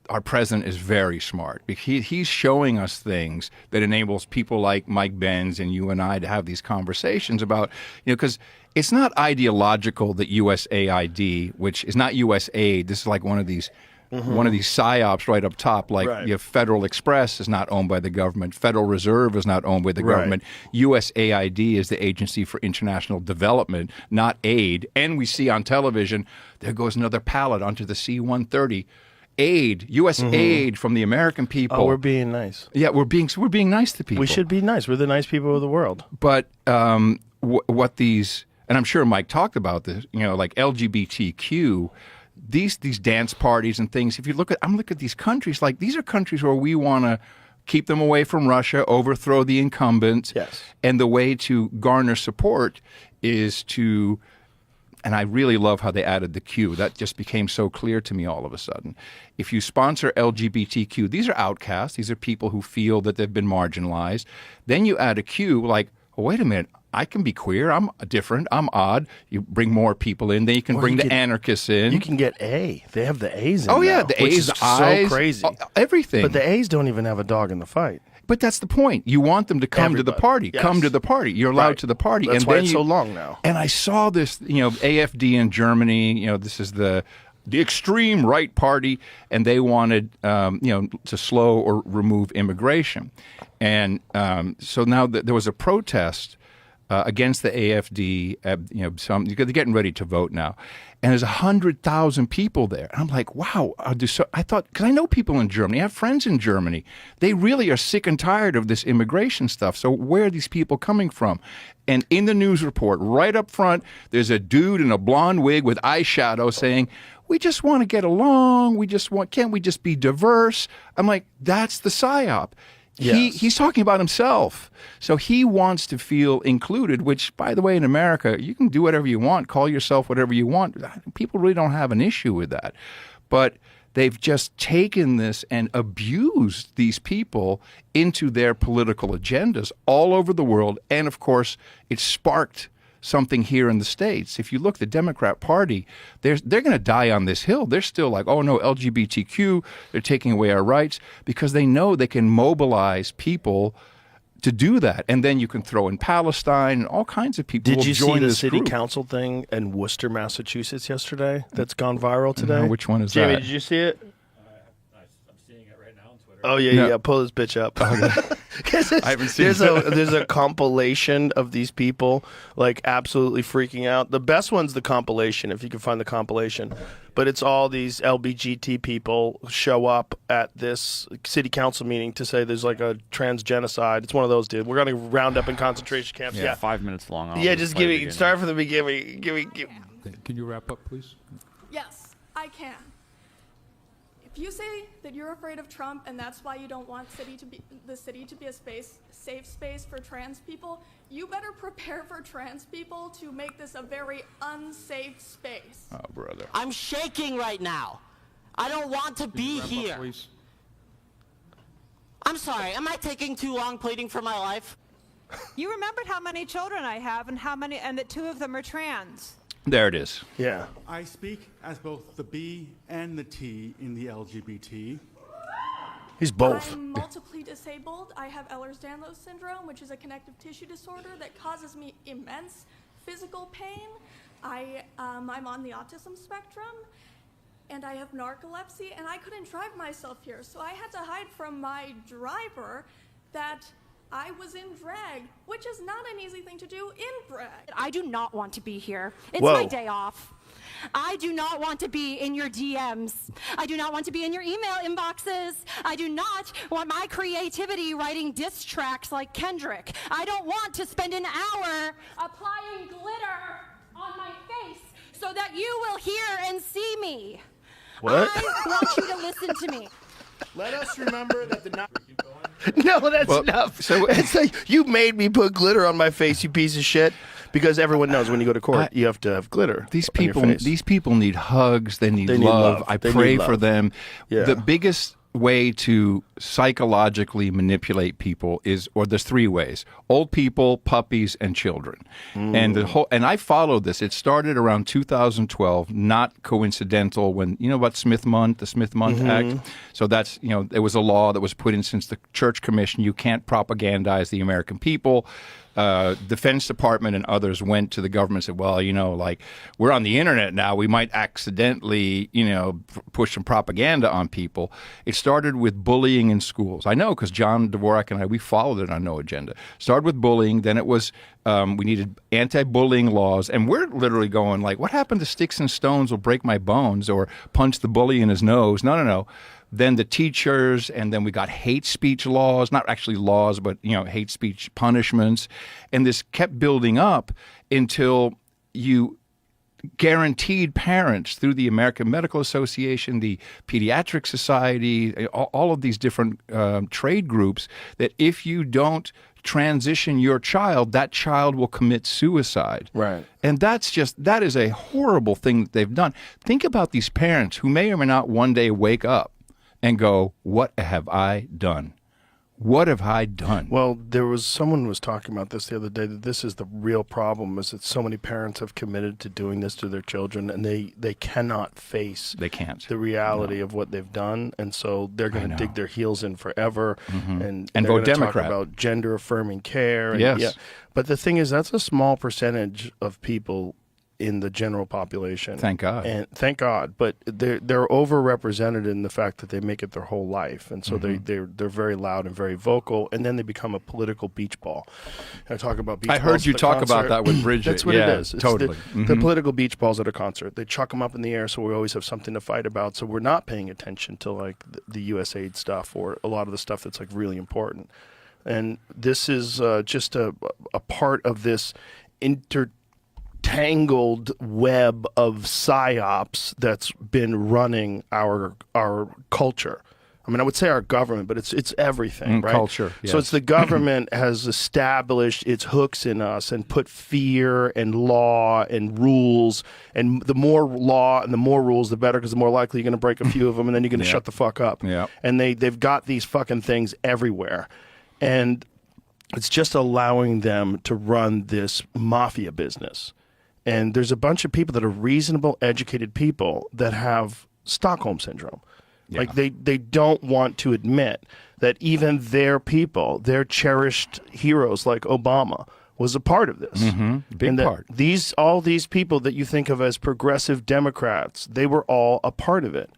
our president is very smart. He's showing us things that enables people like Mike Benz and you and I to have these conversations about, because it's not ideological that USAID, which is not USAID, this is like one of these psyops right up top, like you have Federal Express is not owned by the government, Federal Reserve is not owned by the government, USAID is the Agency for International Development, not aid. And we see on television, there goes another pallet onto the C-130. Aid, U.S. aid from the American people. Oh, we're being nice. Yeah, we're being nice to people. We should be nice. We're the nice people of the world. But what these, and I'm sure Mike talked about this, like LGBTQ, these dance parties and things. If you look at these countries, like these are countries where we want to keep them away from Russia, overthrow the incumbents. Yes. And the way to garner support is to. And I really love how they added the Q. That just became so clear to me all of a sudden. If you sponsor LGBTQ, these are outcasts. These are people who feel that they've been marginalized. Then you add a Q, like, oh, wait a minute, I can be queer. I'm different. I'm odd. You bring more people in. Then you can bring the anarchists in. You can get A. They have the A's in Oh, yeah, now, the which A's, is I's, so crazy. Everything. But the A's don't even have a dog in the fight. But that's the point. You want them to come to the party. Yes. Come to the party. You're allowed to the party. That's and why then it's so long now. And I saw this, AFD in Germany, this is the extreme right party, and they wanted, to slow or remove immigration. And so now there was a protest against the AFD. They're getting ready to vote now. And there's 100,000 people there. And I'm like, wow. I thought, because I know people in Germany. I have friends in Germany. They really are sick and tired of this immigration stuff. So where are these people coming from? And in the news report, right up front, there's a dude in a blonde wig with eyeshadow saying, we just want to get along. Can't we just be diverse? I'm like, that's the psyop. Yes. He's talking about himself. So he wants to feel included, which, by the way, in America, you can do whatever you want, call yourself whatever you want. People really don't have an issue with that. But they've just taken this and abused these people into their political agendas all over the world. And, of course, it sparked something here in the States. If you look, the Democrat Party, they're going to die on this hill. They're still like, oh, no, LGBTQ, they're taking away our rights, because they know they can mobilize people to do that. And then you can throw in Palestine and all kinds of people. Did you see the city group. council thing in Worcester, Massachusetts yesterday that's gone viral today? No, which one is Jamie, that? did you see it? I'm seeing it right now on Twitter. Oh, yeah. Pull this bitch up. I haven't seen it. There's a compilation of these people like absolutely freaking out. The best one's the compilation, if you can find the compilation. But it's all these LBGT people show up at this city council meeting to say there's like a trans genocide. It's one of those, dude. We're going to round up in concentration camps. Yeah, 5 minutes long. Yeah, just give me, start from the beginning. Can you wrap up, please? Yes, I can. If you say that you're afraid of Trump and that's why you don't want the city to be a safe space for trans people, you better prepare for trans people to make this a very unsafe space. Oh, brother. I'm shaking right now. I don't want to be here. Please. I'm sorry, am I taking too long pleading for my life? You remembered how many children I have and that 2 of them are trans. There it is. Yeah. I speak as both the B and the T in the LGBT. He's both. I'm multiply disabled. I have Ehlers-Danlos syndrome, which is a connective tissue disorder that causes me immense physical pain. I'm on the autism spectrum, and I have narcolepsy, and I couldn't drive myself here, so I had to hide from my driver that I was in drag, which is not an easy thing to do in drag. I do not want to be here. It's Whoa. my day off. I do not want to be in your DMs. I do not want to be in your email inboxes. I do not want my creativity writing diss tracks like Kendrick. I don't want to spend an hour applying glitter on my face so that you will hear and see me. What? I want you to listen to me. Let us remember that the No, that's enough. So it's like, you made me put glitter on my face, you piece of shit. Because everyone knows when you go to court, you have to have glitter. These on your people, face. these people need hugs. They need They need love. love. I They pray need for love. them. Yeah. The biggest way to psychologically manipulate people is, or there's three ways: old people, puppies, and children. And and I followed this. It started around 2012, not coincidental, when, you know about Smith-Mundt, the Smith-Mundt Act. So that's, there was a law that was put in since the Church Commission. You can't propagandize the American people. Defense Department and others went to the government and said, well, like, we're on the internet now. We might accidentally, push some propaganda on people. It started with bullying in schools. I know, because John Dvorak and I, we followed it on No Agenda. Started with bullying. Then it was, we needed anti-bullying laws. And we're literally going like, what happened to sticks and stones will break my bones, or punch the bully in his nose? No. Then the teachers, and then we got hate speech laws, not actually laws, but, hate speech punishments. And this kept building up until you guaranteed parents through the American Medical Association, the Pediatric Society, all of these different trade groups, that if you don't transition your child, that child will commit suicide. Right. And that is a horrible thing that they've done. Think about these parents who may or may not one day wake up and go, what have I done? What have I done? Well, someone was talking about this the other day, that this is the real problem, is that so many parents have committed to doing this to their children, and they cannot face the reality of what they've done, and so they're going to dig their heels in forever, and they're vote gonna Democrat. talk about gender affirming care. And, Yes. yeah. But the thing is, that's a small percentage of people in the general population. Thank God. And thank God. But they're overrepresented in the fact that they make it their whole life. And so they're very loud and very vocal, and then they become a political beach ball. I talk about beach balls. I heard you at a talk concert. about that with Bridget. That's what Yeah, it is. It's totally. the political beach balls at a concert. They chuck them up in the air, so we always have something to fight about. So we're not paying attention to like the USAID stuff, or a lot of the stuff that's like really important. And this is just a part of this tangled web of psyops that's been running our culture. I mean, I would say our government, but it's everything, right? Culture, yes. So it's the government has established its hooks in us and put fear and law and rules, and the more law and the more rules, the better, because the more likely you're going to break a few of them, and then you're going to shut the fuck up. Yeah. And they've got these fucking things everywhere, and it's just allowing them to run this mafia business. And there's a bunch of people that are reasonable, educated people that have Stockholm Syndrome. Yeah. Like they don't want to admit that even their people, their cherished heroes like Obama, was a part of this. Big and that part. All these people that you think of as progressive Democrats, they were all a part of it.